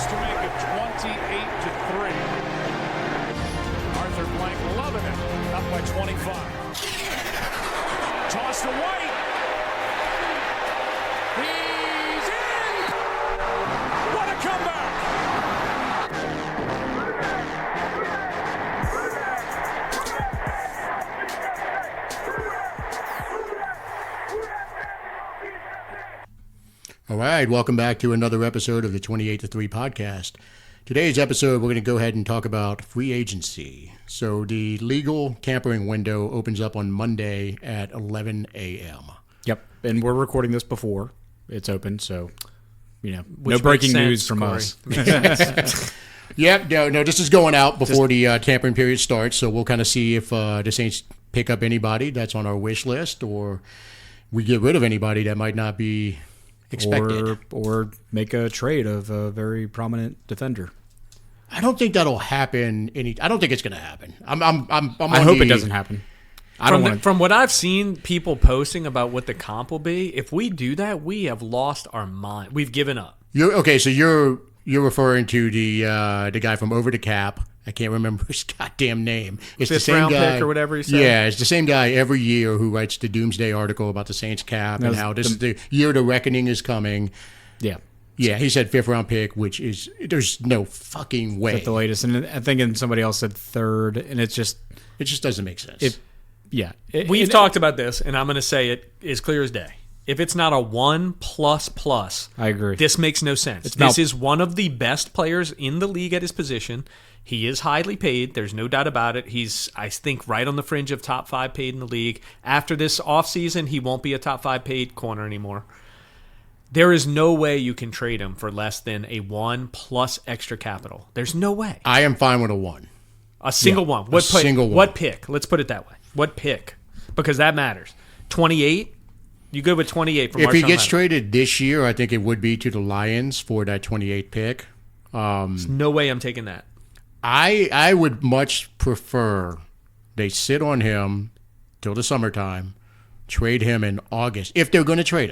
chance to make it 28-3. Arthur Blank loving it. Up by 25. Toss to White. He's in! What a comeback! All right, welcome back to another episode of the 28-3 podcast. Today's episode, we're going to go ahead and talk about free agency. So the legal tampering window opens up on Monday at 11 a.m. Yep, and we're recording this before it's open, so, no Which breaking makes news sense, from Corey. us. Yep, no, this is going out before the tampering period starts, so we'll kind of see if the Saints pick up anybody that's on our wish list, or we get rid of anybody that might not be expected. Or make a trade of a very prominent defender. I don't think that'll happen. I don't think it's going to happen. I hope it doesn't happen. From what I've seen people posting about what the comp will be, if we do that, we have lost our mind. We've given up. So you're referring to the guy from Over the Cap. I can't remember his goddamn name. It's Fifth the same round guy, pick or whatever he said. Yeah, it's the same guy every year who writes the Doomsday article about the Saints cap and how this is the year the reckoning is coming. Yeah. Yeah, he said fifth round pick, which is there's no fucking way. That's the latest. And I think somebody else said third, and it just doesn't make sense. We've talked about this, and I'm going to say it as clear as day. If it's not a 1++, I agree. This makes no sense. This is one of the best players in the league at his position. He is highly paid. There's no doubt about it. He's, I think, right on the fringe of top 5 paid in the league. After this offseason, he won't be a top 5 paid corner anymore. There is no way you can trade him for less than a 1 plus extra capital. There's no way. I am fine with a 1. A single one. What pick? Let's put it that way. What pick? Because that matters. 28? You good with 28 from If he Marshawn gets Lattimore. traded this year, I think it would be to the Lions for that 28 pick. There's no way I'm taking that. I would much prefer they sit on him till the summertime, trade him in August. If they're going to trade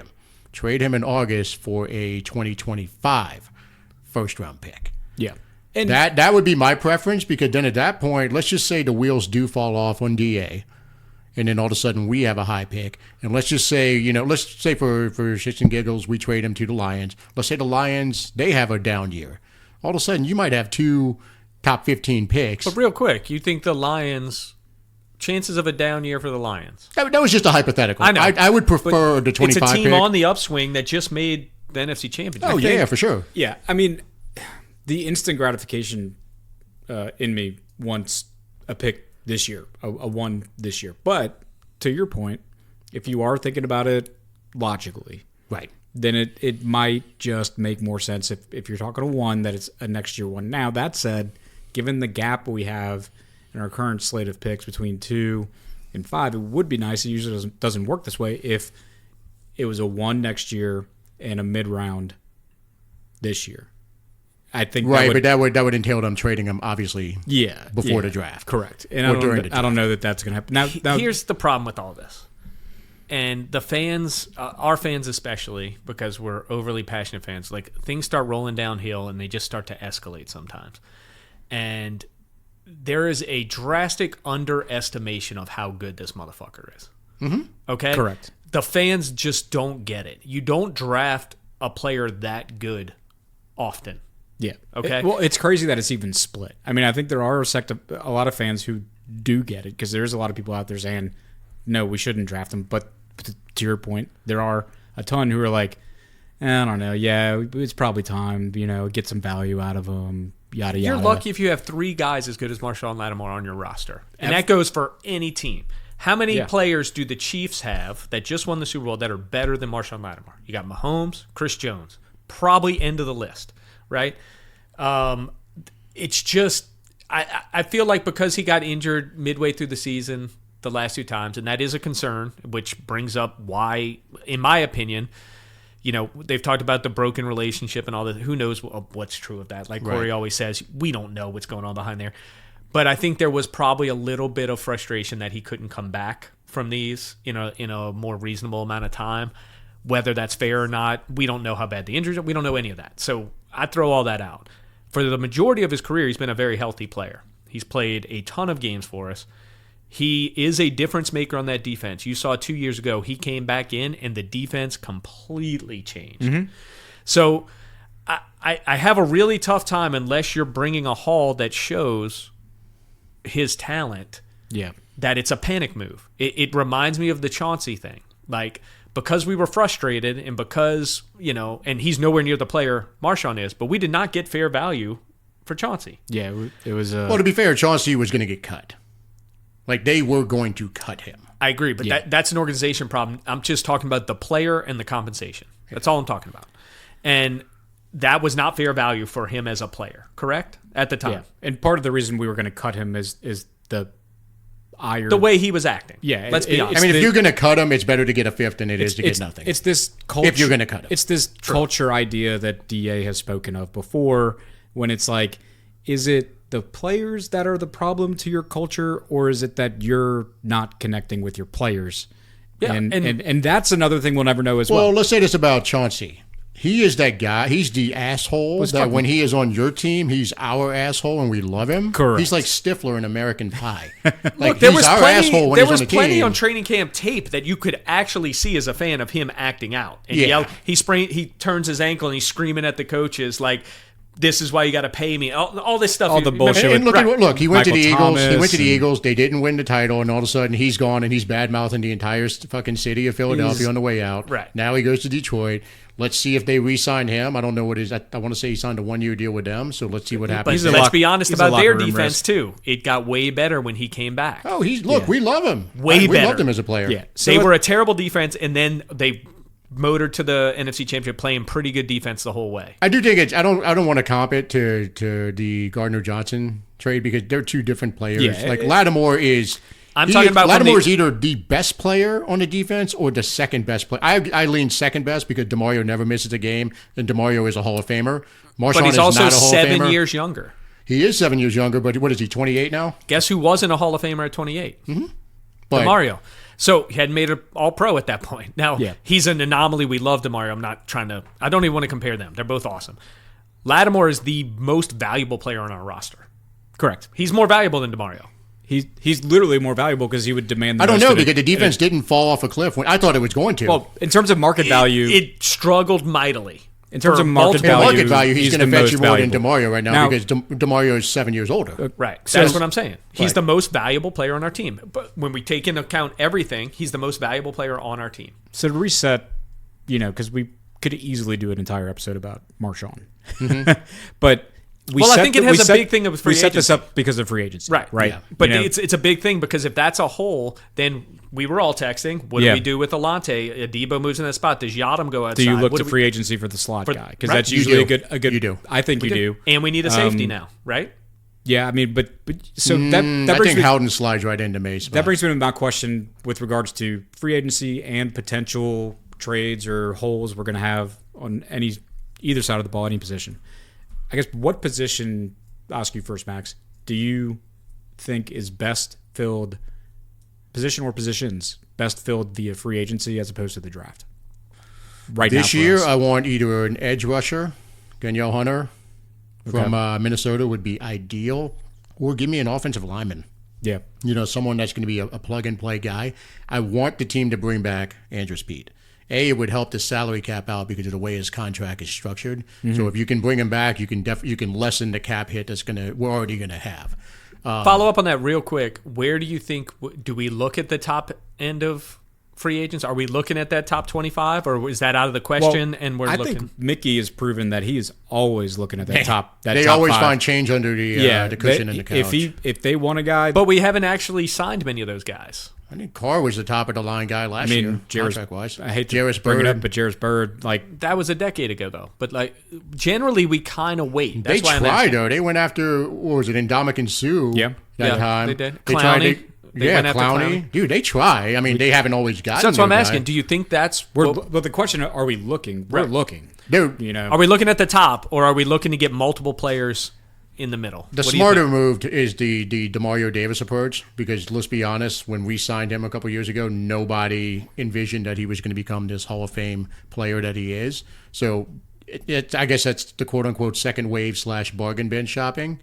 him in August for a 2025 first-round pick. Yeah. And that would be my preference, because then at that point, let's just say the wheels do fall off on DA, and then all of a sudden we have a high pick. And let's just say, let's say for shits and giggles, we trade him to the Lions. Let's say the Lions, they have a down year. All of a sudden, you might have 2 top 15 picks. But real quick, you think the Lions, chances of a down year for the Lions? That was just a hypothetical. I know. I would prefer the 25 pick. It's a team on the upswing that just made the NFC Championship. Oh, yeah, for sure. Yeah, I mean, the instant gratification in me wants a pick this year, a 1 this year. But to your point, if you are thinking about it logically, right, then it might just make more sense if you're talking a 1 that it's a next year 1. Now, that said, given the gap we have in our current slate of picks between 2 and 5, it would be nice. It usually doesn't work this way if it was a 1 next year and a mid-round this year. I think but that would entail them trading him, obviously, before the draft. Correct. And I don't know that that's going to happen. Now, here's the problem with all this. And the fans, our fans especially, because we're overly passionate fans, like things start rolling downhill and they just start to escalate sometimes. And there is a drastic underestimation of how good this motherfucker is. Mm-hmm. Okay? Correct. The fans just don't get it. You don't draft a player that good often. Yeah. Okay. Well, it's crazy that it's even split. I mean, I think there are a lot of fans who do get it, because there's a lot of people out there saying, no, we shouldn't draft him. But to your point, there are a ton who are like, I don't know. Yeah, it's probably time, get some value out of him, yada, yada. You're lucky if you have 3 guys as good as Marshawn Lattimore on your roster. And that goes for any team. How many players do the Chiefs have that just won the Super Bowl that are better than Marshawn Lattimore? You got Mahomes, Chris Jones. Probably end of the list, right? It's just, I feel like because he got injured midway through the season the last 2 times, and that is a concern, which brings up why, in my opinion, they've talked about the broken relationship and all that. Who knows what's true of that? Like Corey always says, we don't know what's going on behind there. But I think there was probably a little bit of frustration that he couldn't come back from these in a more reasonable amount of time. Whether that's fair or not, we don't know how bad the injuries are. We don't know any of that. So I throw all that out. for the majority of his career, he's been a very healthy player. He's played a ton of games for us. He is a difference maker on that defense. You saw 2 years ago, he came back in and the defense completely changed. So I have a really tough time unless you're bringing a haul that shows his talent. Yeah. That it's a panic move. It reminds me of the Chauncey thing. Like, because we were frustrated and because, and he's nowhere near the player Marshawn is, but we did not get fair value for Chauncey. Yeah, it was... Well, to be fair, Chauncey was going to get cut. Like, they were going to cut him. I agree, but that's an organization problem. I'm just talking about the player and the compensation. That's all I'm talking about. And that was not fair value for him as a player, correct? At the time. Yeah. And part of the reason we were going to cut him is the ire. The way he was acting. Yeah. Let's be honest. I mean, if you're going to cut him, it's better to get a fifth than it is to get nothing. It's this culture. If you're going to cut him. It's this culture idea that DA has spoken of before when it's like, is it the players that are the problem to your culture, or is it that you're not connecting with your players? Yeah, and that's another thing we'll never know as well. Well, let's say this about Chauncey. He is that guy. He's the asshole that when he is on your team, he's our asshole and we love him. Correct. He's like Stifler in American Pie. Like, Look, there was asshole when there he's was on the plenty team. on training camp tape that you could actually see as a fan of him acting out. And Yeah. he turns his ankle and he's screaming at the coaches like, "This is why you got to pay me." All this stuff. All the bullshit. And look, he went to the Michael Eagles. He Thomas went to the Eagles. They didn't win the title, and all of a sudden he's gone and he's bad mouthing the entire fucking city of Philadelphia on the way out. Right. Now he goes to Detroit. Let's see if they re-sign him. I don't know what his. I want to say he signed a 1-year deal with them. So let's see what happens. But let's be honest he's a about their locker room defense risk. too. It got way better when he came back. Oh, we love him. Way We better. loved him as a player. Yeah. They were a terrible defense, and then they motored to the NFC Championship playing pretty good defense the whole way. I do think it's. I don't want to comp it to the Gardner Johnson trade because they're two different players. Yeah, like Lattimore is. I'm talking about when Lattimore is they- either the best player on the defense or the second best player. I lean second best because DeMario never misses a game, and DeMario is a Hall of Famer. Marshawn But he's is also not a Hall of 7 Famer. years younger. He is 7 years younger, but what is he? 28 now. Guess who wasn't a Hall of Famer at 28? But DeMario. So he hadn't made it all pro at that point. Now, Yeah. he's an anomaly. We love DeMario. I don't even want to compare them. They're both awesome. Lattimore is the most valuable player on our roster. Correct. He's more valuable than DeMario. He's literally more valuable because he would demand the I don't most know in because the defense didn't fall off a cliff when I thought it was going to. Well, in terms of market value, It struggled mightily. in terms For of market multiple- in value, market value, he's going to the fetch you most more than valuable. DeMario right now, Now- because DeMario is 7 years older. Right. So- That's what I'm saying. He's Right. the most valuable player on our team. But when we take into account everything, he's the most valuable player on our team. So to reset, because we could easily do an entire episode about Marshawn, but Well, I think it has a big thing of free We set this agency. up because of free agency, Right. Right. Yeah. But You know, it's a big thing because if that's a hole, then we were all texting. What Yeah. do we do with Alante? Debo moves in that spot. Does Yadam go outside? do you look What to do we- free agency for the slot guy? Because right. that's You usually do. a good. You do. I think you do. And we need a safety now, right? Yeah, I mean, but so that I brings think me. Howden slides right into Mace. That brings me to my question with regards to free agency and potential trades or holes we're going to have on either side of the ball, any position. I guess what position, I'll ask you first, Max, do you think is best filled, position or positions, best filled via free agency as opposed to the draft? Right now This for year, us. I want either an edge rusher, Danielle Hunter from Minnesota would be ideal, or give me an offensive lineman. Yeah. Someone that's going to be a plug-and-play guy. I want the team to bring back Andrew Speed. It would help the salary cap out because of the way his contract is structured. So if you can bring him back, you can lessen the cap hit we're already going to have. Follow up on that real quick. Where do you think do we look at the top end of free agents? Are we looking at that top 25, or is that out of the question? And we're I looking. think Mickey has proven that he is always looking at that top. They top always five. find change under the cushion in the couch. If they want a guy, But we haven't actually signed many of those guys. I think Carr was the top of the line guy last year, contract-wise. I hate to Jarris bring it Bird. up, but Jarris Bird, That was a decade ago, though. But generally, we kind of wait. They That's why I'm tried, asking. though. They went after, what was it, Ndamukong Suh Yeah. that Yeah, time. they did. They tried Clowney. to- They yeah, went after Clowney. Clowney. Dude, they try. I mean, they haven't always gotten So that's what I'm their asking. guy. Do you think that's but the question: are we looking? We're Right. looking. Dude, Are we looking at the top, or are we looking to get multiple players in the middle? the What do you smarter think? move is the DeMario Davis approach, because let's be honest, when we signed him a couple years ago, nobody envisioned that he was going to become this Hall of Fame player that he is. So I guess that's the quote unquote second wave / bargain bin shopping.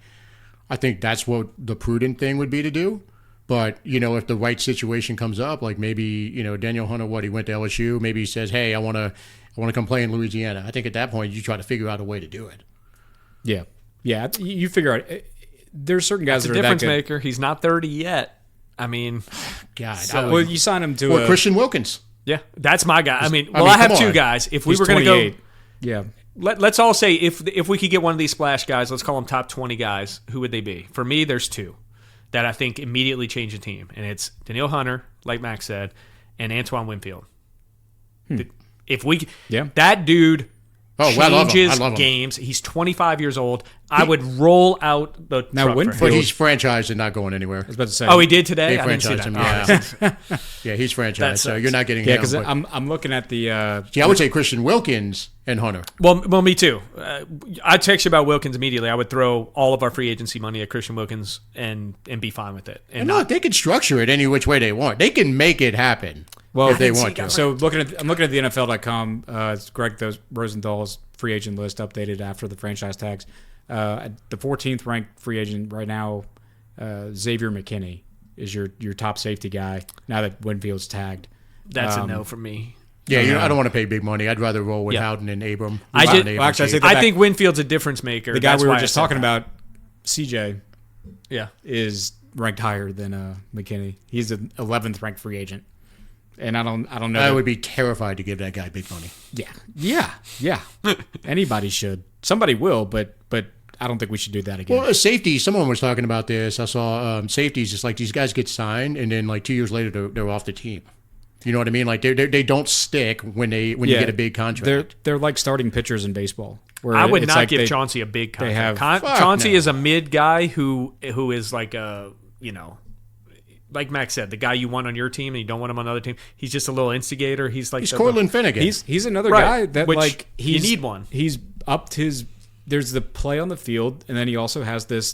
I think that's what the prudent thing would be to do. But, if the right situation comes up, like maybe, Daniel Hunter, he went to LSU, maybe he says, hey, I want to come play in Louisiana. I think at that point you try to figure out a way to do it. Yeah. Yeah. You figure out there's certain guys That's that a are difference that good. maker. He's not 30 yet. I mean, God. Well, you sign him to or Christian Wilkins. yeah, that's my guy. I mean, I have come two on. guys. If we He's were going to go, 28. Yeah. let's all say if we could get one of these splash guys, let's call them top 20 guys, who would they be? For me, there's two that I think immediately change the team, and it's Daniil Hunter, like Max said, and Antoine Winfield. If we, that dude Oh, well, I love him. changes I love him. games. He's 25 years old. I would roll out the Now, truck for Winfield- him. But he's franchised and not going anywhere. I was about to say. Oh, he did today? They I didn't see franchised that. him, yeah. Yeah, he's franchised, That so sucks. you're not getting Yeah, him. because but- I'm looking at the. I would say Christian Wilkins and Hunter. Well, me too. I text you about Wilkins immediately. I would throw all of our free agency money at Christian Wilkins and be fine with it. And No, they can structure it any which way they want. They can make it happen Well, if they didn't see want to. that. So I'm looking at the NFL.com. It's Greg Rosenthal's free agent list updated after the franchise tags. At the 14th ranked free agent right now, Xavier McKinney is your top safety guy. Now that Winfield's tagged, that's a no for me. Yeah, I don't want to pay big money. I'd rather roll with Yeah. Howden and Abram. I did- Abram well, actually, I Chase. think I back- think Winfield's a difference maker. the guy That's we were why I just said talking that. about, CJ, Yeah. is ranked higher than McKinney. He's the 11th ranked free agent, and I don't know. I that- would be terrified to give that guy big money. Yeah. Anybody should. Somebody will, but I don't think we should do that again. Well, safety, someone was talking about this. I saw safeties, just like these guys get signed, and then like 2 years later, they're off the team. You know what I mean? Like they don't stick when you get a big contract. They're like starting pitchers in baseball. Where I would it's not like give they- Chauncey a big they contract. have- Fuck Chauncey no. is a mid guy who is like a, like Max said, the guy you want on your team and you don't want him on another team. He's just a little instigator. He's like He's Cortland Finnegan. He's another Right, guy that which like you need one. He's upped his. There's the play on the field, and then he also has this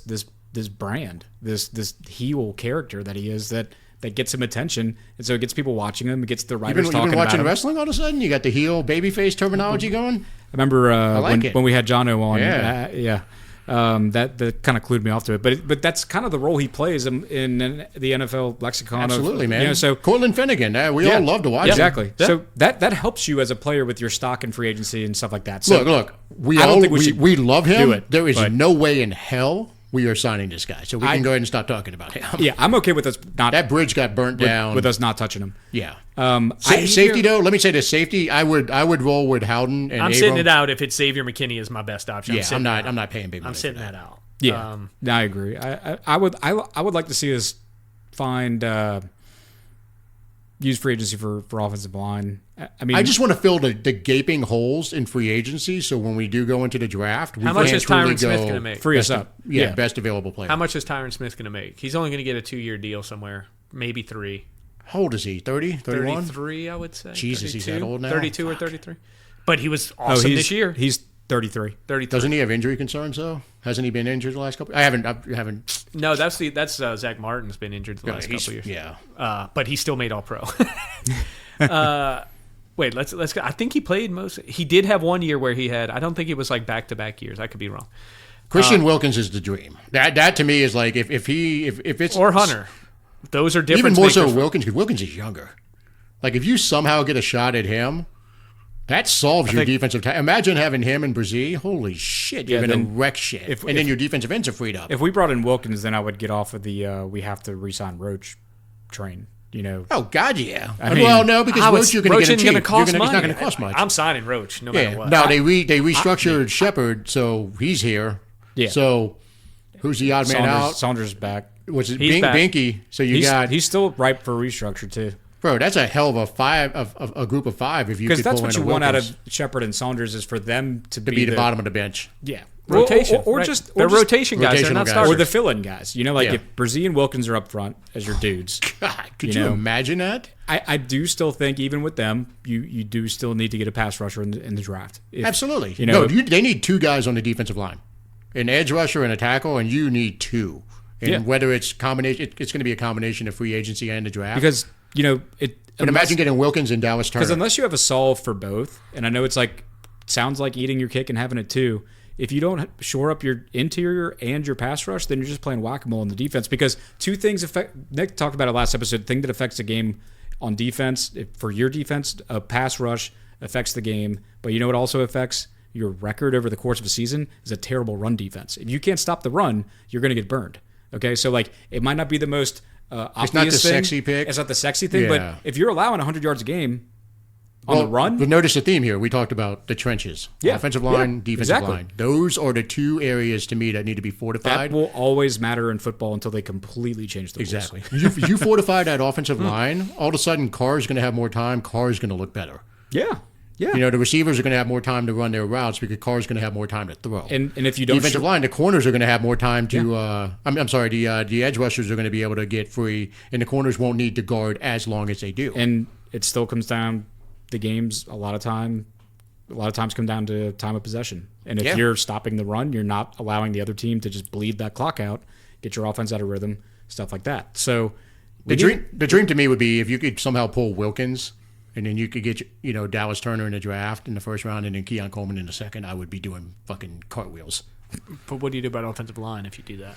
brand, this heel character that he is that gets him attention, and so it gets people watching him. It gets the You've writers been talking about watching him. wrestling all of a sudden? You got the heel babyface terminology going? I remember like it. when we had Jono on. Yeah. That kind of clued me off to it, but that's kind of the role he plays in the NFL lexicon. Absolutely, man. So Cortland Finnegan. We all love to watch him. exactly. Yeah. So that helps you as a player with your stock and free agency and stuff like that. So Look, we I don't all think we should we love him. do it, There is but- no way in hell we are signing this guy. So we can go ahead and stop talking about him. yeah, I'm okay with us not That bridge got burnt down. with us not touching him. Yeah. I Safety hear- though, let me say this: safety. I would roll with Howden and I'm Abram. sitting it out if it's Xavier McKinney is my best option. Yeah, sitting I'm it not. out. I'm not paying big money. I'm for sitting that. that out. Yeah, I agree. I would like to see us find use free agency for offensive line. I mean, I just want to fill the gaping holes in free agency, so when we do go into the draft, we How much can is truly Tyron Smith go going to make? free us best- up. Yeah, best available player. How much is Tyron Smith going to make? He's only going to get a 2-year deal somewhere, maybe 3. How old is he? 30? 31? 33, I would say. Jesus, he's that 32? old now? 32 or Fuck. 33. But he was awesome this year. He's 33. 33. Doesn't he have injury concerns though? Hasn't he been injured the last couple? I haven't. No, that's Zach Martin's been injured the last couple years. Yeah. But he still made All Pro. Wait, let's go. I think he played most. He did have 1 year where he had. I don't think it was like back-to-back years. I could be wrong. Christian Wilkins is the dream. That to me is like if it's Or Hunter. Those are even different. more so Wilkins, because Wilkins is younger. Like if you somehow get a shot at him, that solves your defensive. Imagine having him in Brazil. Holy shit! You're Yeah, gonna then wreck shit, and then your defensive ends are freed up. If we brought in Wilkins, then I would get off of the we have to re-sign Roach train. You know, Oh God, yeah. mean, Well, no, because Roach you're going to get him isn't cheap. gonna cost He's money. not going to cost much. I'm signing Roach no matter Yeah. what. Now they restructured Shepard, so he's here. Yeah. So who's the odd man out? Saunders back. Was it He's back. Binky? So you got He's still ripe for restructure too. bro. That's a hell of a group of 5 if you Because could that's pull what in you a want out Wilkins of Shepard and Saunders is for them to to be the bottom of the bench. Yeah. rotation. Or right. just they're or just- rotation guys. They're rotational not guys. starters. or the fill-in guys. You know, like Yeah. if Brzee and Wilkins are up front as your dudes. God, could You you know. imagine that? I do still think even with them, you do still need to get a pass rusher in the draft. If- Absolutely. You know, they need 2 guys on the defensive line, an edge rusher and a tackle, and you need 2. And Yeah. whether it's combination, it's going to be a combination of free agency and the draft. because you know it. but imagine getting Wilkins and Dallas Turner. Because unless you have a solve for both, and I know it's like sounds like eating your cake and having it too. If you don't shore up your interior and your pass rush, then you're just playing whack-a-mole in the defense, because two things affect. Nick talked about it last episode. The thing that affects the game on defense, for your defense, a pass rush affects the game. But you know what also affects your record over the course of a season is a terrible run defense. If you can't stop the run, you're going to get burned. Okay, so like it might not be the most obvious it's not the thing. sexy pick. It's not the sexy thing, Yeah. but if you're allowing 100 yards a game on the run, But notice the theme here. We talked about the trenches. Yeah. Offensive line, Yeah, defensive exactly. line. Those are the two areas to me that need to be fortified. that will always matter in football until they completely change the rules. Exactly. you fortify that offensive line, all of a sudden Carr's going to have more time. Carr's going to look better. Yeah. Yeah. You know, the receivers are going to have more time to run their routes because Carr's going to have more time to throw. And if you don't defensive line, the corners are going to have more time to. I'm sorry, the edge rushers are going to be able to get free, and the corners won't need to guard as long as they do. and it still comes down, the games a lot of times come down to time of possession. And if you're stopping the run, you're not allowing the other team to just bleed that clock out, get your offense out of rhythm, stuff like that. So the dream to me would be if you could somehow pull Wilkins, and then you could get Dallas Turner in the draft in the first round, and then Keon Coleman in the second. I would be doing fucking cartwheels. But what do you do about offensive line if you do that?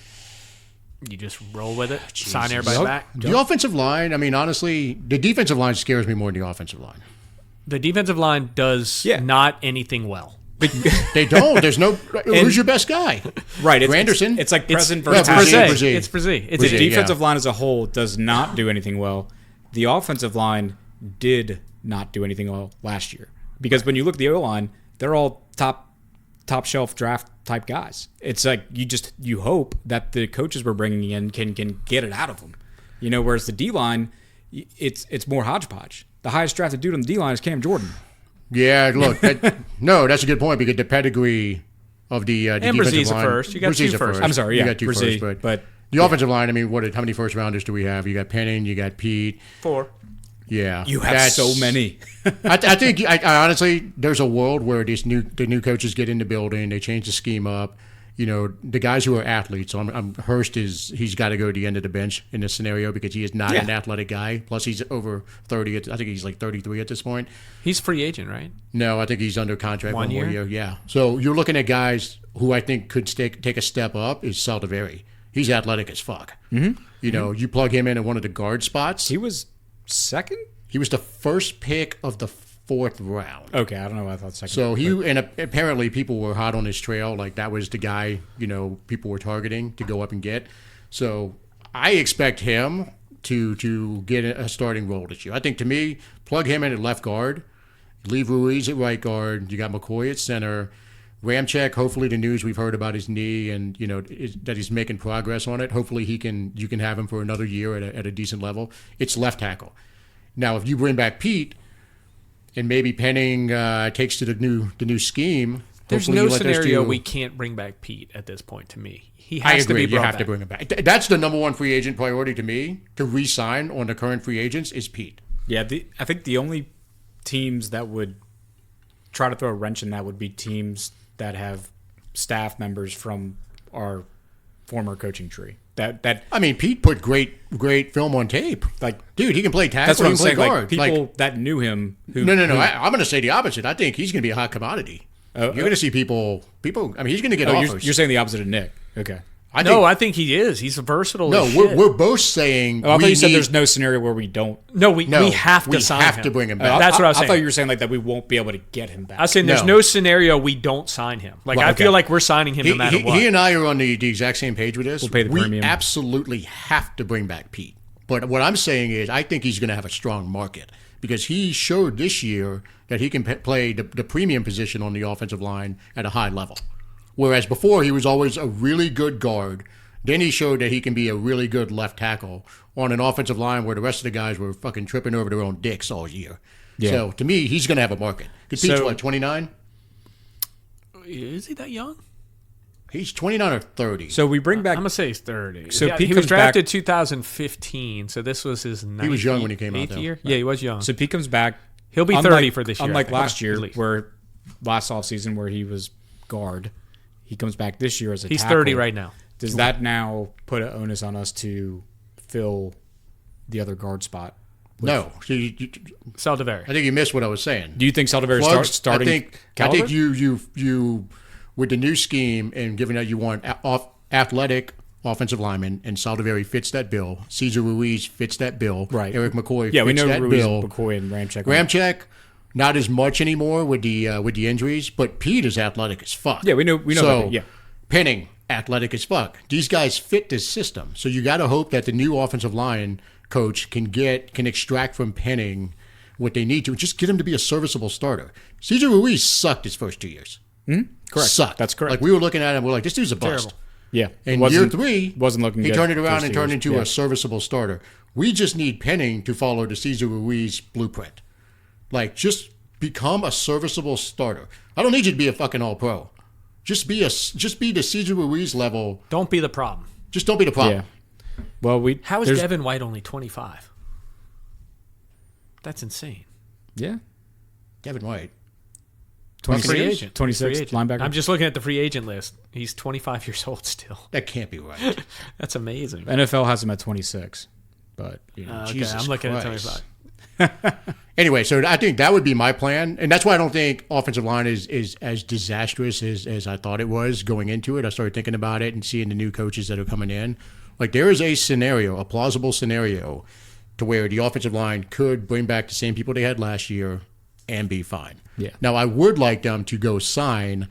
You just roll with it, sign everybody Yep. back. The offensive line, I mean, honestly, the defensive line scares me more than the offensive line. The defensive line does not anything well. They don't. There's no. Who's your best guy? right, Granderson? It's like present It's versus Brzee. past. It's Brzee. It's The Brzee, defensive line as a whole does not do anything well. The offensive line did not do anything well last year, because when you look at the O-line, they're all top shelf draft type guys. It's like you hope that the coaches we're bringing in can get it out of them. You know, whereas the D-line, it's more hodgepodge. The highest drafted dude on the D-line is Cam Jordan. Yeah, look. That's a good point because the pedigree of the And defensive Brzee's a line. first. You got Brzee's two a firsts. I'm sorry, You yeah, got two Brzee, firsts, but the offensive line. I mean, how many first rounders do we have? You got Penning, you got Pete. 4. Yeah, you have so many. I think I honestly, there's a world where the new coaches get in the building, they change the scheme up. You know, the guys who are athletes. So Hurst he's got to go to the end of the bench in this scenario because he is not an athletic guy. Plus, he's over 30. I think he's like 33 at this point. He's free agent, right? No, I think he's under contract one more year? year. Yeah. So you're looking at guys who I think could take a step up. Is Saldiveri. He's athletic as fuck. Mm-hmm. You know, you plug him in at one of the guard spots. He was second? He was the first pick of the 4th round. Okay, I don't know why I thought second. So apparently people were hot on his trail. Like that was the guy, people were targeting to go up and get. So I expect him to get a starting role this year. I think to me, plug him in at left guard, leave Ruiz at right guard. You got McCoy at center. Ramczyk, hopefully the news we've heard about his knee and that he's making progress on it. Hopefully you can have him for another year at a decent level. It's left tackle. Now if you bring back Pete and maybe Penning takes to the new scheme. There's no scenario we can't bring back Pete at this point. To me, he has to be brought You have back. to bring him back. That's the number one free agent priority to me. To re-sign on the current free agents is Pete. Yeah, I think the only teams that would try to throw a wrench in that would be teams that have staff members from our former coaching tree. I mean, Pete put great film on tape. Like, dude, he can play tackle. that's what he I'm can play saying. guard. Like people that knew him. Who, No. I'm going to say the opposite. I think he's going to be a hot commodity. You're going to see people. I mean, he's going to get offers. You're saying the opposite of Nick. Okay. I think he is. He's versatile. No, as shit. we're both saying. Oh, I thought you said there's no scenario where we don't. No, we have to sign him. We have to bring him back. That's what I was saying. I thought you were saying like that we won't be able to get him back. I was saying there's no scenario we don't sign him. Like I feel like we're signing him no matter what. He and I are on the exact same page with this. We'll pay the premium. We absolutely have to bring back Pete. But what I'm saying is I think he's going to have a strong market because he showed this year that he can play the premium position on the offensive line at a high level. Whereas before he was always a really good guard. Then he showed that he can be a really good left tackle on an offensive line where the rest of the guys were fucking tripping over their own dicks all year. Yeah. So to me, he's going to have a market. Pete's 29? Is he that young? He's 29 or 30. So we bring back. I'm gonna say he's 30. So Pete he was comes back- drafted 2015. So this was his 9th. He was young when he came out, though. year. Yeah, he was young. So Pete comes back. He'll be 30 for this year. Unlike I think, last year, at least. where last offseason where he was guard, he comes back this year as a He's tackle. 30 right now. Does that now put an onus on us to fill the other guard spot No. So Saldiveri. I think you missed what I was saying. Do you think Saldiveri starting? I think you with the new scheme and given that you want athletic offensive linemen and Saldiveri fits that bill. Cesar Ruiz fits that bill. Right. Eric McCoy Yeah, we fits know that Ruiz, bill. McCoy, and Ramczyk. Ramczyk, not as much anymore with the injuries, but Pete is athletic as fuck. Yeah, we know. So, that. Yeah. Penning, athletic as fuck. These guys fit this system. So you got to hope that the new offensive line coach can extract from Penning what they need to. Just get him to be a serviceable starter. Cesar Ruiz sucked his first 2 years. Correct. Sucked. That's correct. Like we were looking at him, we're like, this dude's a bust. Terrible. Yeah. In year 3, wasn't looking he good turned it around first and 2 turned years. into Yeah. a serviceable starter. We just need Penning to follow the Cesar Ruiz blueprint. Like, just become a serviceable starter. I don't need you to be a fucking all-pro. Just be the Cesar Ruiz level. Don't be the problem. Just don't be the problem. Yeah. Well, How is there's- Devin White only 25? That's insane. Yeah. Devin White. 26, Free agent. 26 Free agent. linebacker. I'm just looking at the free agent list. He's 25 years old still. That can't be right. That's amazing. NFL has him at 26, but you know, Okay, Jesus I'm looking Christ. at 25. Anyway, so I think that would be my plan. And that's why I don't think offensive line is as disastrous as I thought it was going into it. I started thinking about it and seeing the new coaches that are coming in. Like, there is a plausible scenario to where the offensive line could bring back the same people they had last year and be fine. Yeah. Now, I would like them to go sign,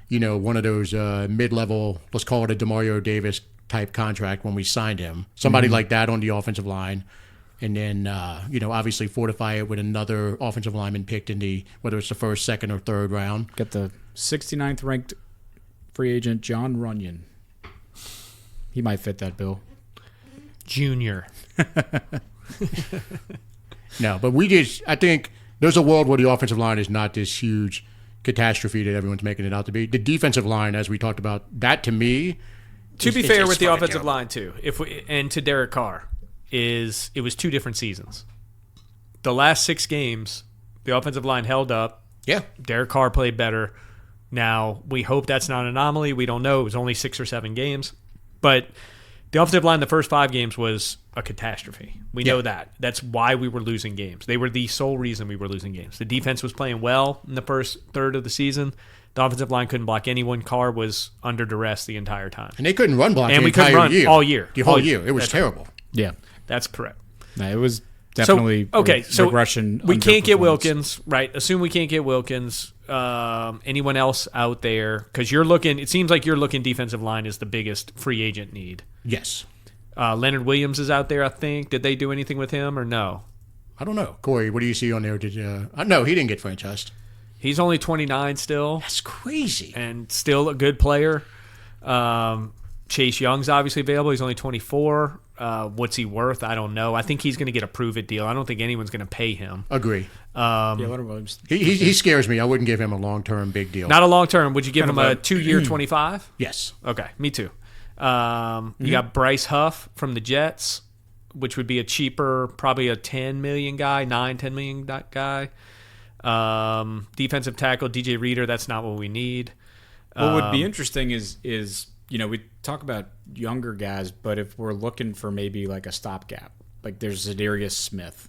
one of those mid-level, let's call it a DeMario Davis type contract when we signed him. Somebody like that on the offensive line. And then, obviously fortify it with another offensive lineman picked in whether it's the first, second, or third round. got the 69th ranked free agent John Runyon. He might fit that bill. Junior. No, but I think there's a world where the offensive line is not this huge catastrophe that everyone's making it out to be. The defensive line, as we talked about, that to me, To be fair with the fucking offensive terrible. line too, and to Derek Carr, it was 2 different seasons. The last 6 games, the offensive line held up. Yeah. Derek Carr played better. Now, we hope that's not an anomaly. We don't know. It was only 6 or 7 games. But the offensive line the first 5 games was a catastrophe. We know that. That's why we were losing games. They were the sole reason we were losing games. The defense was playing well in the first third of the season. The offensive line couldn't block anyone. Carr was under duress the entire time. And they couldn't run block And the we couldn't entire run year. all year. The whole All year. year. It was That's right. terrible. Yeah. That's correct. No, it was definitely regression. We can't get underperformance. Wilkins, right? Assume we can't get Wilkins. Anyone else out there? Because you're looking. It seems like you're looking. Defensive line is the biggest free agent need. Yes. Leonard Williams is out there. I think. Did they do anything with him or no? I don't know. Corey, what do you see on there? No, he didn't get franchised. He's only 29 still, That's crazy. and still a good player. Chase Young's obviously available. He's only 24. What's he worth? I don't know. I think he's going to get a prove-it deal. I don't think anyone's going to pay him. Agree. Yeah, Leonard Williams. He scares me. I wouldn't give him a long-term big deal. Not a long term. Would you give him Kind a of a- 2-year 25? Yes. Okay, me too. You got Bryce Huff from the Jets, which would be a cheaper, probably a 10 million guy, 10 million guy. Defensive tackle DJ Reader. That's not what we need. What would be interesting is we talk about younger guys, but if we're looking for maybe like a stopgap, like there's Zadarius Smith,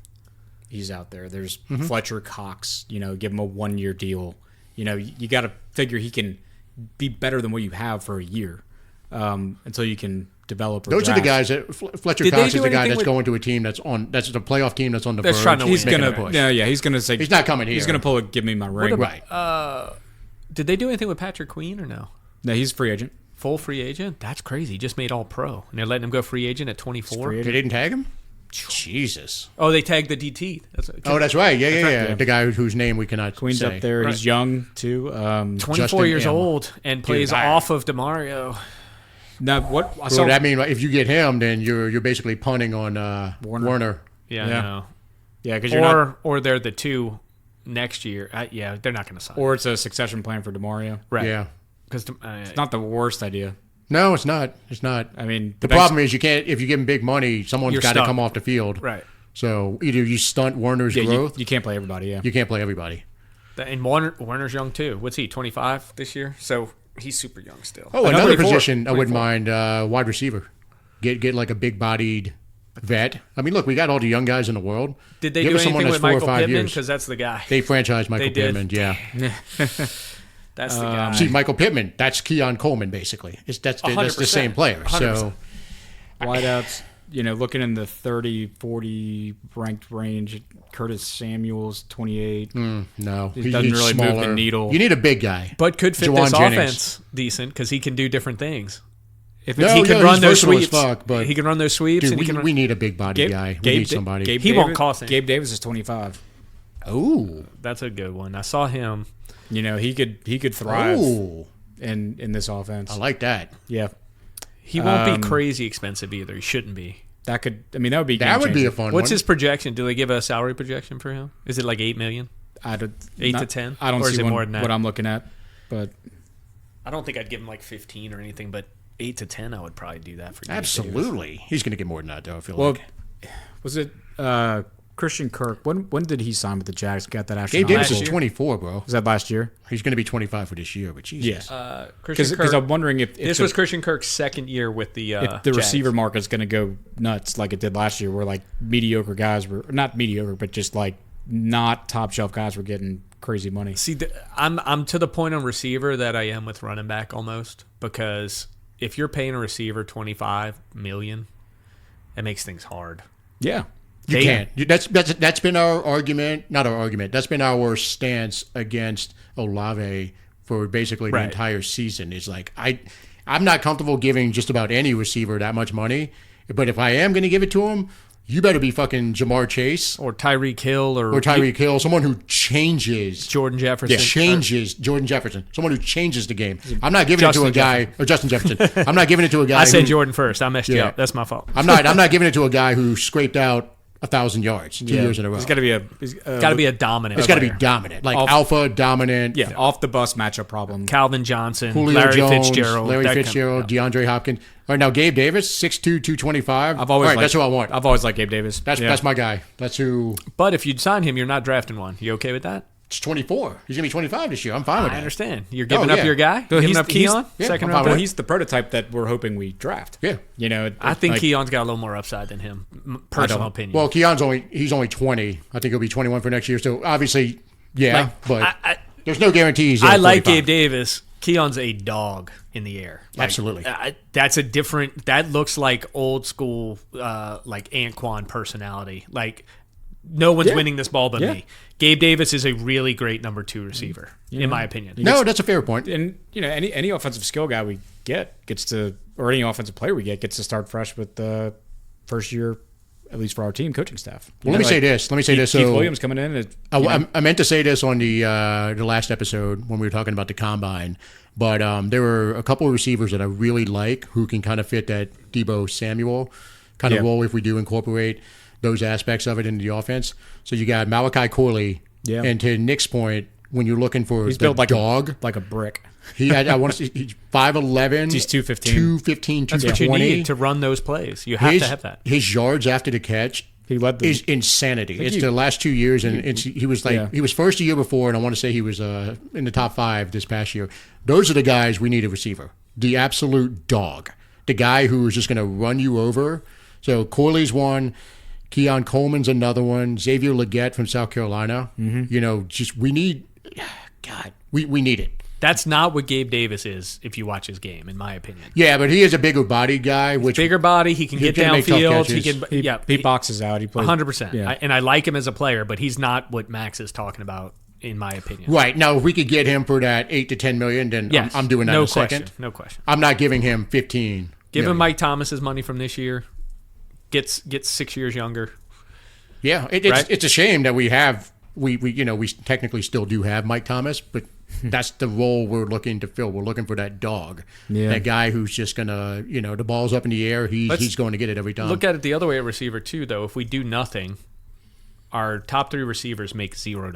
he's out there. There's Fletcher Cox. Give him a 1-year deal. You got to figure he can be better than what you have for a year until you can develop. Those are the guys that Fletcher Did they Cox do is the guy anything that's with- going to a team that's the playoff team that's on the That's verge. trying to He's win. making gonna, a push. yeah. He's gonna say He's not coming here. He's gonna pull a give me my ring. Right. Did they do anything with Patrick Queen or no? No, he's free agent. Full free agent? That's crazy. He just made all pro. And they're letting him go free agent at 24. Free They didn't tag him? Jesus. Oh, they tagged the DT. Oh, that's right. Yeah. yeah. The guy whose name we cannot Queen's say. up there. Right. He's young too. 24 Justin years M. old and plays I- off of DeMario. Now what? I So saw, that means if you get him, then you're basically punting on Warner. Yeah, Yeah. I know. yeah, because you're not, Or they're the 2 next year. Yeah, they're not going to sign. or it's a succession plan for Demario. right. Yeah. Because It's not the worst idea. No, it's not. It's not. I mean, The problem is you can't. If you give him big money, someone's You're got to stuck. come off the field. right. So either you stunt Warner's growth, you can't play everybody. Yeah, you can't play everybody. And Warner's young too. What's he? 25 this year. So he's super young still. Oh, another 24. position I wouldn't 24. mind wide receiver. Get like a big bodied vet. I mean, look, we got all the young guys in the world. Did they Give do us someone anything that's with 4 or Michael 5 Pittman? years. Because that's the guy. They franchised Michael They did. Pittman, yeah. That's the guy. See, Michael Pittman, that's Keon Coleman, basically. That's the 100%. same player. 100%. So, Wideouts, looking in the 30, 40 ranked range, Curtis Samuel's 28. no. He doesn't he's really move smaller. the needle. You need a big guy. But could fit Juwan this Jennings. offense decent because he can do different things. If No, he can yeah, run he's those versatile as sweeps, fuck, but- he can run those sweeps. Dude, and he can run, we need a big body guy. We need somebody. He won't cost anything. Gabe Davis is 25. Ooh. That's a good one. I saw him. He could thrive Ooh. in this offense. I like that. Yeah. He won't be crazy expensive either. He shouldn't be. That would be That would be game-changing. a fun What's one. his projection? Do they give a salary projection for him? Is it like $8 million? I don't, 8 to 10? I don't Or is see it more than that? what I'm looking at, but I don't think I'd give him like 15 or anything, but 8 to 10, I would probably do that for Gabe Davis. Absolutely. He's going to get more than that, though, I feel well, like. was it Christian Kirk? When did he sign with the Jags? Got that Gabe astronomical? Davis is year. 24, bro. Was that last year? He's going to be 25 for this year, but Jesus. Christian Because Kirk, I'm wondering if this was Christian Kirk's second year with the if the Jags. receiver market's going to go nuts like it did last year, where like mediocre guys were not mediocre, but just like not top shelf guys were getting crazy money. See, I'm to the point on receiver that I am with running back almost, because if you're paying a receiver $25 million, it makes things hard. Yeah. You They- can't. That's been our argument. Not our argument. That's been our stance against Olave for basically the Right. entire season. Is like I'm not comfortable giving just about any receiver that much money. But if I am going to give it to him, you better be fucking Jamar Chase Or Tyreek Hill or Tyreek Hill, someone who changes. Jordan Jefferson. Changes Jordan Jefferson, someone who changes the game. I'm not giving it to a Justin guy or Justin Jefferson. I'm not giving it to a guy. I said who, Jordan first. I messed you Yeah. up. That's my fault. I'm not giving it to a guy who scraped out 1,000 yards 2 years in a row. It's got to be Got to be a dominant. It's got to be player. dominant, like Off- alpha dominant. yeah, off the bus matchup problem. Calvin Johnson, Julio Larry Jones, Fitzgerald, Larry that kind of- Fitzgerald, DeAndre Hopkins. All right, now Gabe Davis, 6'2", 225. I've always All right, liked, that's who I want. I've always liked Gabe Davis. That's my guy. That's who. But if you'd sign him, you're not drafting one. You okay with that? It's 24. He's gonna be 25 this year. I'm fine with I that. understand. You're giving Oh, up yeah. your guy. Well, Giving he's- up Keon, yeah, second I'm round fine Well, with pick. he's the prototype that we're hoping we draft. Yeah. I think like, Keon's got a little more upside than him. Personal opinion. Well, Keon's only 20. I think he'll be 21 for next year. So obviously, yeah, but there's no guarantees. I like Gabe Davis. Keon's a dog in the air. Like, Absolutely. That's a different. That looks like old school, like Anquan personality. Like no one's winning this ball but me. Gabe Davis is a really great number 2 receiver, in my opinion. No, that's a fair point. And any offensive skill guy we gets to, or any offensive player we gets to start fresh with the first year, at least for our team coaching staff. Let me say this. Keith So Williams coming in. I meant to say this on the last episode when we were talking about the combine, but there were a couple of receivers that I really like who can kind of fit that Debo Samuel kind of role if we do incorporate those aspects of it into the offense. So you got Malachi Corley, and to Nick's point, when you're looking for He's the built like dog, like a brick. he had I want to say he's 5'11", He's 215. 215, That's what you 220. need to run those plays. You have to have that. His yards after the catch He led the is insanity. It's the last 2 years, and he was like he was first a year before, and I want to say he was in the top 5 this past year. Those are the guys we need a receiver. The absolute dog, the guy who is just going to run you over. So Corley's one, Keon Coleman's another one, Xavier Legette from South Carolina. Just we need, God, we need it. That's not what Gabe Davis is if you watch his game, in my opinion. Yeah, but he is a bigger body guy, which Bigger body, he can get can make tough downfield. He catches. can, he boxes out. He plays 100%. Yeah. And I like him as a player, but he's not what Max is talking about, in my opinion. right now if we could get him for that 8 to 10 million, then Yes. I'm doing that no in a question. second. No question. I'm not giving him 15. Give million. him Mike Thomas's money from this year. Gets 6 years younger. Yeah, Right? it's a shame that we technically still do have Mike Thomas, but that's the role we're looking to fill. We're looking for that dog, that guy who's just gonna, the ball's up in the air. He's going to get it every time. Look at it the other way at receiver too, though. If we do nothing, our top 3 receivers make $0.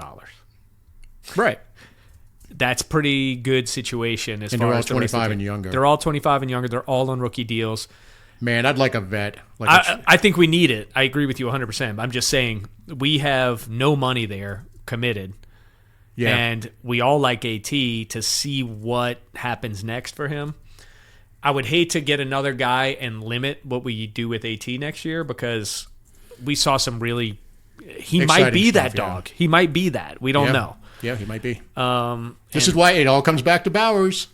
right. That's pretty good situation as And far they're all as the rest of 25 the and team. younger. They're all 25 and younger. They're all on rookie deals. Man, I'd like a vet. I think we need it. I agree with you 100%. I'm just saying we have no money there committed. yeah. And we all like AT to see what happens next for him. I would hate to get another guy and limit what we do with AT next year because we saw some really. He might Exciting be stuff, that dog. He might be that. We don't know. Yeah, he might be. This is why it all comes back to Bowers.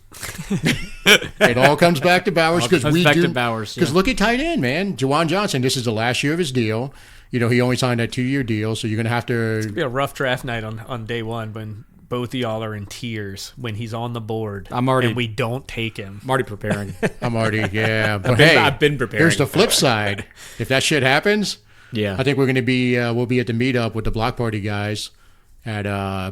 It all comes back to Bowers because we back do. to Bowers, Because yeah. look at tight end, man. Jawan Johnson. This is the last year of his deal. He only signed that 2-year deal, so you're going to have to. It'll be a rough draft night on day one when both of y'all are in tears when he's on the board. And we don't take him. I'm already preparing. I'm already, yeah. But I've been preparing. Here's the flip side. If that shit happens, Yeah. I think we're going to be, we'll be at the meetup with the Block Party guys at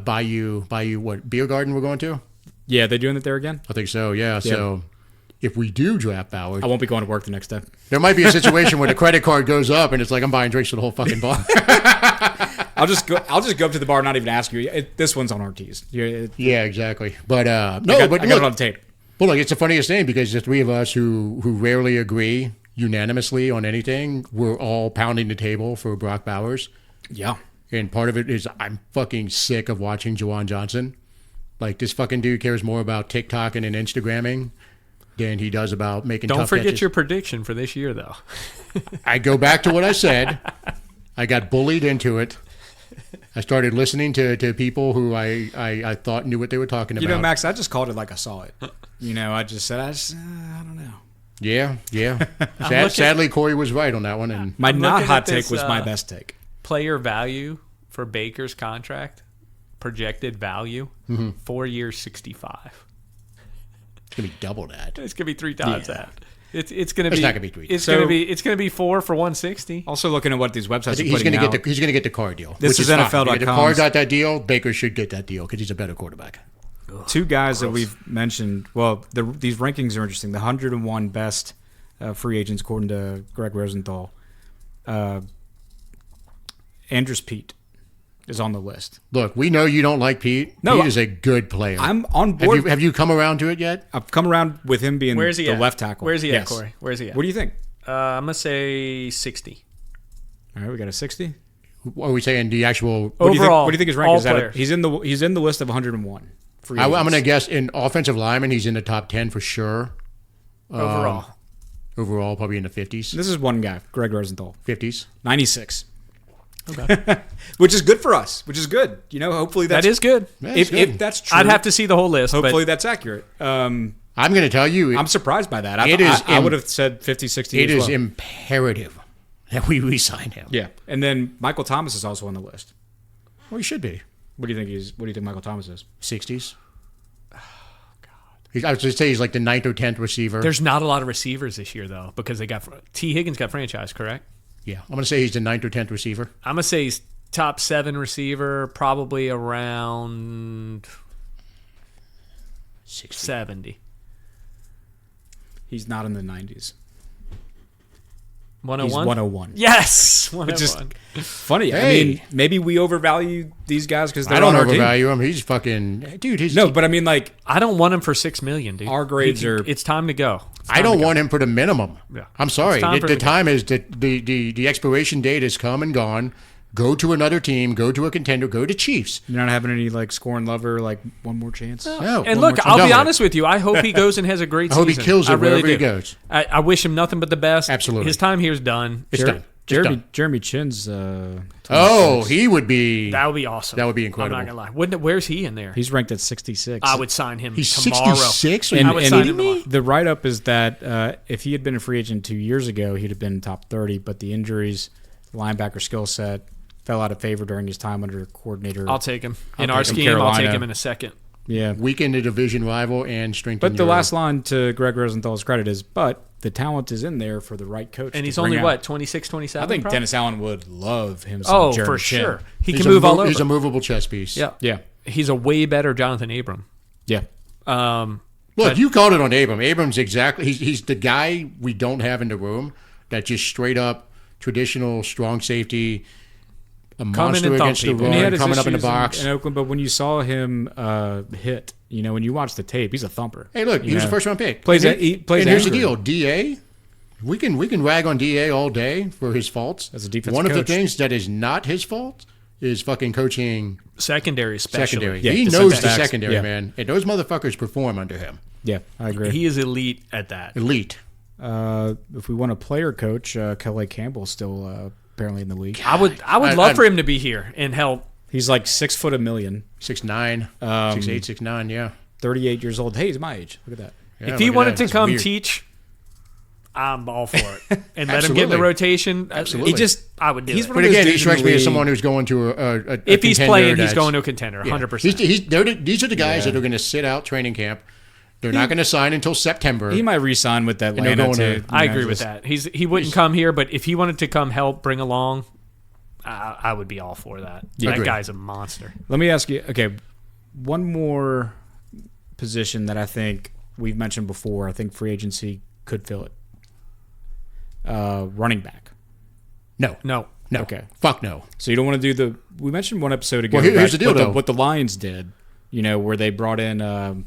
Bayou, what, Beer Garden we're going to? Yeah, they're doing it there again? I think so, yeah. So if we do draft Bowers, I won't be going to work the next day. there might be a situation where the credit card goes up and it's like I'm buying drinks for the whole fucking bar. I'll just go up to the bar and not even ask you. This one's on Ortiz. Yeah, exactly. But I got it on tape. Well, look, it's the funniest thing because the three of us who rarely agree unanimously on anything, we're all pounding the table for Brock Bowers. Yeah. And part of it is I'm fucking sick of watching Jawan Johnson. Like, this fucking dude cares more about TikToking and Instagramming than he does about making Don't tough forget catches. your prediction for this year, though. I go back to what I said. I got bullied into it. I started listening to people who I thought knew what they were talking about. Max, I just called it like I saw it. I just said, I don't know. Yeah. Sadly, Corey was right on that one. And My I'm not looking hot at take this, was my best take. Player value for Baker's contract, projected value, 4 years, 65. it's going to be double that. It's gonna be 3 times that. It's gonna It's be. not gonna be 3. It's So- gonna be 4 for 160. Also looking at what these websites are He's putting going to out. he's going to get the Carr deal. This which is fine. NFL.com. If the Carr got that deal, Baker should get that deal because he's a better quarterback. Two guys that we've mentioned. Well, these rankings are interesting. The 101 best free agents according to Greg Rosenthal. Andrews Pete is on the list. Look, we know you don't like Pete. No, Pete is a good player. I'm on board. Have you come around to it yet? I've come around with him being Where's he the at? left tackle. Where's he at, Yes. Corey? Where's he at? What do you think? I'm gonna say 60. All right, we got a 60. Are we saying the actual? What do you Overall, think his rank all is? At players. he's in the list of 101. Free I'm agents. going to guess in offensive lineman, he's in the top 10 for sure. Overall. Overall, probably in the 50s. This is one guy, Greg Rosenthal, 50s. 96. Okay. Which is good for us. Which is good. Hopefully That that's is good. Yeah, if, it's good. if that's true. I'd have to see the whole list. Hopefully but that's accurate. I'm going to tell you, I'm surprised by that. I would have said 50, 60 it as is well. imperative that we re-sign him. Yeah. And then Michael Thomas is also on the list. Well, he should be. What do you think Michael Thomas is? 60s. Oh, God. I was going to say he's like the 9th or 10th receiver. there's not a lot of receivers this year though because they got T. Higgins got franchised, correct? Yeah, I'm going to say he's the 9th or 10th receiver. I'm gonna say he's top 7 receiver, probably around 70. He's not in the 90s. 101. He's 101. Yes, Which is 101. funny. Hey. I mean, maybe we overvalue these guys because they're I don't on our team. overvalue him. He's fucking dude. No, but I mean, like, I don't want him for $6 million, dude. Our grades are- It's time to go. I don't want him for the minimum. Yeah. I'm sorry. It's time for The him to time is that the expiration date has come and gone. Go to another team. Go to a contender. Go to Chiefs. you're not having any like scoring lover, like one more chance. No. And one look, more I'll time. be Done honest with you. I hope he goes and has a great I season. hope he kills it I really wherever he do. goes. I wish him nothing but the best. Absolutely. His time here is done. It's done. It's done. Jeremy Chin's. Oh, he would be. That would be awesome. That would be incredible. I'm not gonna lie. Where's he in there? He's ranked at 66. I would sign him He's tomorrow. 66. And, I would and sign him tomorrow. the write up is that if he had been a free agent 2 years ago, he'd have been top 30. But the injuries, linebacker skill set, fell out of favor during his time under coordinator. I'll take him. In I'll our take him. scheme, I'll take Carolina. him in a second. Yeah. Weaken the division rival and strengthen. But the your- last line to Greg Rosenthal's credit is, but the talent is in there for the right coach. And to he's bring only, out. what, 26, 27? I think probably? Dennis Allen would love him some Oh, Jeremy for Chin. sure. He he's can move all over. He's a movable chess piece. Yeah. Yeah. He's a way better Jonathan Abram. Yeah. Look, But- you called it on Abram. Abram's exactly. He's the guy we don't have in the room that just straight up traditional strong safety, a Come in monster and thump against the people. And he had run, his coming up in the issues box. in Oakland, but when you saw him hit, when you watch the tape, he's a thumper. Hey, look, he was a first round pick. Plays and that- he plays and here's the angry. deal, Da. We can rag on Da all day for his faults. As a defensive One of the coach. things that is not his fault is fucking coaching Secondary, especially. secondary. Yeah, he defensive knows the backs. secondary, Yeah. man, and those motherfuckers perform under him. Yeah, I agree. He is elite at that. Elite. If we want a player coach, Kelly Campbell's still apparently in the league. I would love for him to be here and help. He's like 6 foot a million, 6'9", 6'8", 6'9", yeah. 38 years old. Hey, he's my age. Look at that. Yeah, If he look at wanted that. to It's come weird. teach, I'm all for it. And let him get in the Absolutely. rotation. Absolutely. He just I would do he's it. one But of those again, he dudes in strikes the me as league- someone who's going to a If he's contender playing, he's that's- going to a contender, 100%. These are the guys that are going to sit out training camp. They're not going to sign until September. He might re-sign with that they're Atlanta going too. to- I agree with that. He wouldn't come here, but if he wanted to come help bring along, I would be all for that. That Agreed. guy's a monster. Let me ask you. Okay, one more position that I think we've mentioned before. I think free agency could fill it. Running back. No. No. Okay. Fuck no. So you don't want to do the. We mentioned one episode ago. Well, here's about the deal, what though. what the Lions did. You know, where they brought in.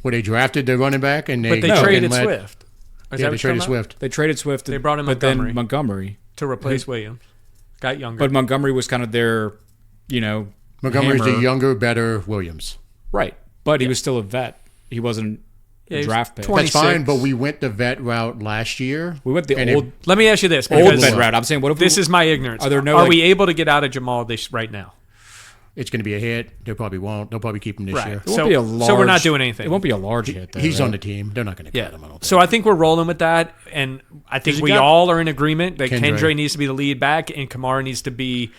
Where they drafted the running back and But they fucking traded let- Swift. Is Yeah, that they what traded you're talking about? Swift. They traded Swift. They brought in but Montgomery. then Montgomery. To replace Williams. Got younger. But Montgomery was kind of their, Montgomery's hammer. the younger, better Williams. Right. But he was still a vet. He wasn't Yeah, a he was draft pick. 20. That's fine, 26. but we went the vet route last year. We went the And old Let me ask you this. old because vet route. I'm saying, what if This is my ignorance. Are there no, Are like- we able to get out of Jamal this right now? It's going to be a hit. They probably won't. They'll probably keep him this Right. year. It won't So- be a so large, we're not doing anything. It won't be a large hit. Though, He's right? on the team. They're not going to Yeah. cut him. I don't think. So I think we're rolling with that, and I think you we got- all are in agreement that Kendra. Kendra needs to be the lead back, and Kamara needs to be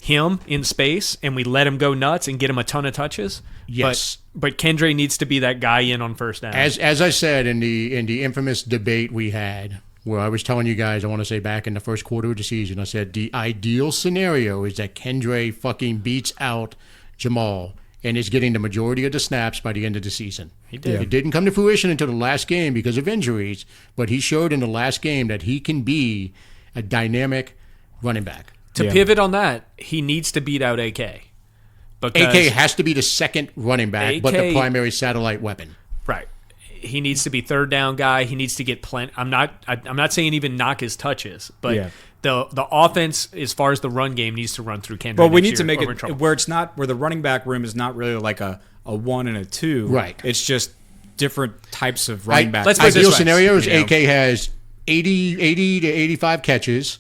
him in space, and we let him go nuts and get him a ton of touches. Yes. But Kendra needs to be that guy in on first down. As I said in the infamous debate we had, where I was telling you guys, I want to say back in the first quarter of the season, I said the ideal scenario is that Kendra fucking beats out Jamal and is getting the majority of the snaps by the end of the season. He did. It didn't come to fruition until the last game because of injuries, but he showed in the last game that he can be a dynamic running back. To Yeah. pivot on that, he needs to beat out AK. Because, AK has to be the second running back, but the AK primary satellite weapon. right. He needs to be third down guy. He needs to get plenty. I'm not saying even knock his touches, but Yeah. the offense as far as the run game needs to run through Kendra. But we next need to year make or we're in it trouble. where it's not where the running back room is not really like a 1 and a 2. Right. It's just different types of running backs. let's put it Ideal this way, scenario is you know. AK has 80 to 85 catches,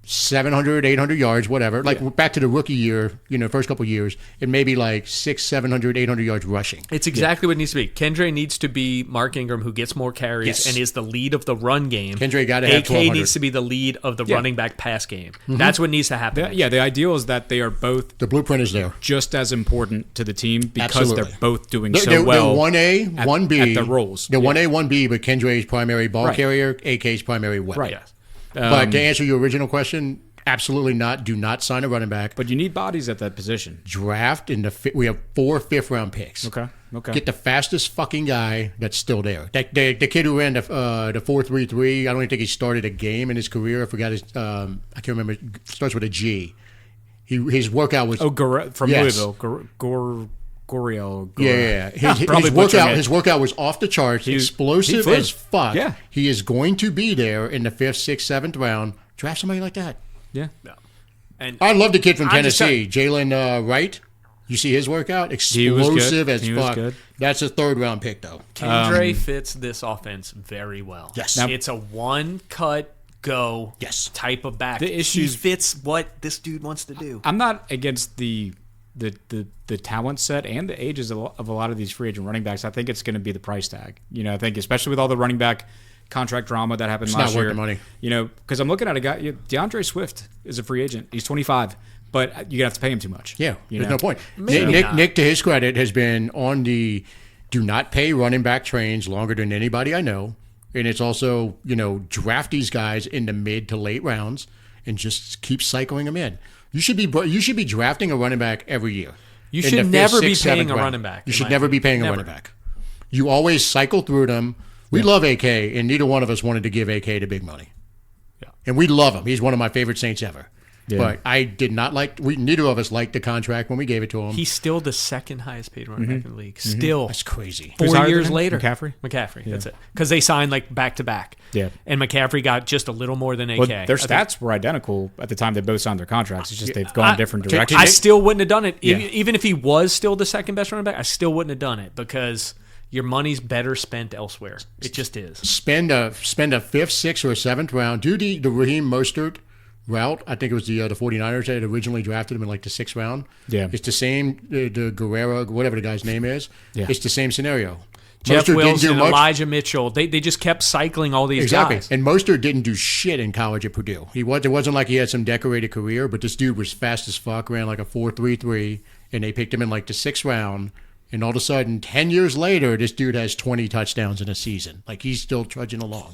700, 800 yards, whatever. Like back to the rookie year, first couple years, it may be like 600, 700, 800 yards rushing. It's exactly what it needs to be. Kendra needs to be Mark Ingram, who gets more carries Yes. and is the lead of the run game. Kendra gotta have AK 1,200. needs to be the lead of the running back pass game. That's what needs to happen. The ideal is that they are both The blueprint is there. just as important to the team because Absolutely. they're both doing They're, so they're well. 1A, 1B. at their roles. They're 1A, 1B, but Kendra's primary ball Right. carrier, AK's primary weapon. Right. Yes. But to answer your original question, absolutely not. Do not sign a running back. But you need bodies at that position. Draft we have 4 fifth-round picks. Okay. Get the fastest fucking guy that's still there. The kid who ran the 4.33, I don't even think he started a game in his career. I forgot his. I can't remember. It starts with a G. His workout was. From Yes. Louisville. Goriel. Yeah. Probably butchering it. His workout was off the charts, explosive he flew. as fuck. Yeah. He is going to be there in the 5th, 6th, 7th round. Draft somebody like that. Yeah. And I love the kid from I'm just Tennessee, Jalen Wright. You see his workout? He was good. Explosive as He was fuck. good. That's a 3rd round pick, though. Kendra fits this offense very well. Yes. Now- It's a one cut go Yes. type of back. The issues- he fits what this dude wants to do. I'm not against the talent set and the ages of a lot of these free agent running backs. I think it's going to be the price tag. I think especially with all the running back contract drama that happened It's last not worth year. the money. Because I'm looking at a guy. DeAndre Swift is a free agent. He's 25, but you're gonna have to pay him too much. Yeah, you there's know? no point. Maybe Nick, not. Nick, to his credit, has been on the do not pay running back trains longer than anybody I know. And it's also, draft these guys in the mid to late rounds and just keep cycling them in. You should be drafting a running back every year. You In should the fifth, never be sixth, paying seventh a round. running back, You in should my never be opinion. paying a Never. running back. You always cycle through them. We love AK, and neither one of us wanted to give AK the big money. Yeah. And we love him. He's one of my favorite Saints ever. Yeah. But I did not neither of us liked the contract when we gave it to him. He's still the second highest paid running back in the league. Still. That's crazy. Who's 4 higher years than him? later. McCaffrey? That's it. Because they signed like back to back. Yeah. And McCaffrey got just a little more than AK. Well, their I think- stats were identical at the time they both signed their contracts. It's just they've gone different can- directions. I still wouldn't have done it. Yeah. Even if he was still the second best running back, I still wouldn't have done it because your money's better spent elsewhere. It just is. Spend a 5th, 6th, or 7th round. Do the Raheem Mostert route. I think it was the 49ers that had originally drafted him in like the 6th round. Yeah. It's the same, the Guerrero, whatever the guy's name is. Yeah. It's the same scenario. Jeff Mostert Wilson, Elijah Mitchell. They just kept cycling all these guys. And Mostert didn't do shit in college at Purdue. It wasn't like he had some decorated career, but this dude was fast as fuck, ran like a 4.33, and they picked him in like the 6th round. And all of a sudden, 10 years later, this dude has 20 touchdowns in a season. Like, he's still trudging along.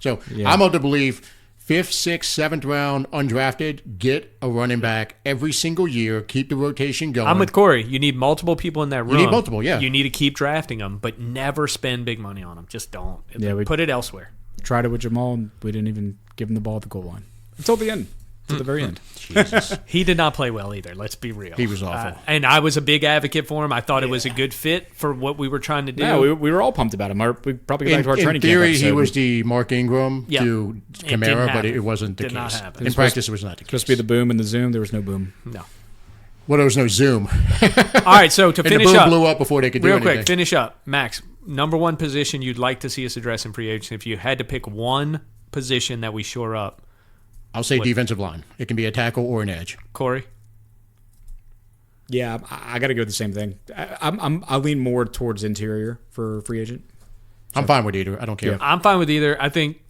So I'm of the belief, 5th, 6th, 7th round, undrafted, get a running back every single year, keep the rotation going. I'm with Corey. You need multiple people in that room. You need multiple, yeah. You need to keep drafting them, but never spend big money on them. Just don't. Put it elsewhere. Tried it with Jamal, and we didn't even give him the ball at the goal line. Until the end. Until the very end. Jesus. He did not play well either. Let's be real. He was awful. And I was a big advocate for him. I thought it was a good fit for what we were trying to do. Yeah, we were all pumped about him. We probably go back to our training in theory, camp episode. he was the Mark Ingram Yeah. to didn't Kamara, but happen. it wasn't the Did case. not happen. In practice, it was not the case. Supposed to be the boom and the zoom. There was no boom. No. Well, there was no Zoom. All right, so to And the finish boom up, blew up before they could do real anything. quick, finish up. Max, number one position you'd like to see us address in free agency. If you had to pick one position that we shore up, I'll say defensive line. It can be a tackle or an edge. Corey? Yeah, I got to go with the same thing. I lean more towards interior for free agent. I'm fine with either. I don't care. Yeah. I'm fine with either. I think,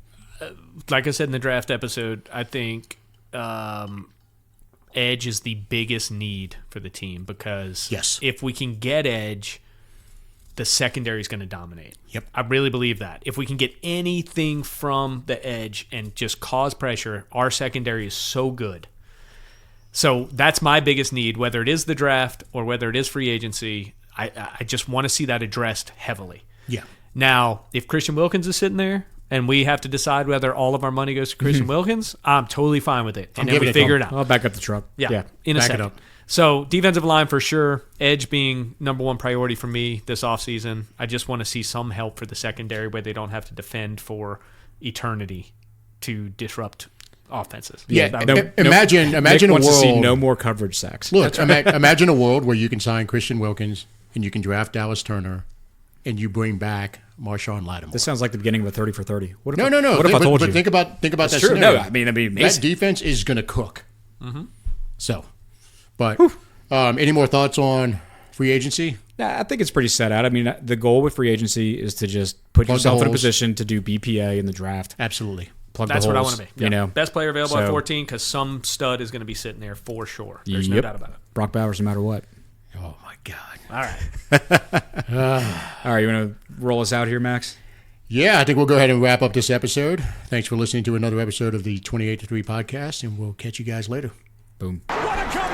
like I said in the draft episode, I think edge is the biggest need for the team because Yes. if we can get edge, the secondary is going to dominate. Yep. I really believe that. If we can get anything from the edge and just cause pressure, our secondary is so good. So that's my biggest need, whether it is the draft or whether it is free agency. I just want to see that addressed heavily. Yeah. Now, if Christian Wilkins is sitting there and we have to decide whether all of our money goes to Christian Wilkins, I'm totally fine with it. And then giving we it to figure him. it out. I'll back up the truck. Yeah, in a back it second. up. So defensive line for sure. Edge being number one priority for me this offseason. I just want to see some help for the secondary where they don't have to defend for eternity to disrupt offenses. Yeah. That would- Imagine Nick a wants to see world. no more coverage sacks. Look, imagine a world where you can sign Christian Wilkins and you can draft Dallas Turner and you bring back Marshawn Lattimore. This sounds like the beginning of a 30 for 30. What if No. What if I told but you? think about that True. scenario. No, I mean, that'd be That amazing. defense is going to cook. So, but any more thoughts on free agency? Yeah, I think it's pretty set out. I mean, the goal with free agency is to just put Plug the yourself in a holes. position to do BPA in the draft. Absolutely. Plug That's the what I holes, want to be. You know, Best player available at So- 14 because some stud is going to be sitting there for sure. There's no Yep. doubt about it. Brock Bowers, no matter what. Oh my God. All right. All right, you want to roll us out here, Max? Yeah, I think we'll go ahead and wrap up this episode. Thanks for listening to another episode of the 28 to 3 podcast, and we'll catch you guys later. Boom. What a comeback!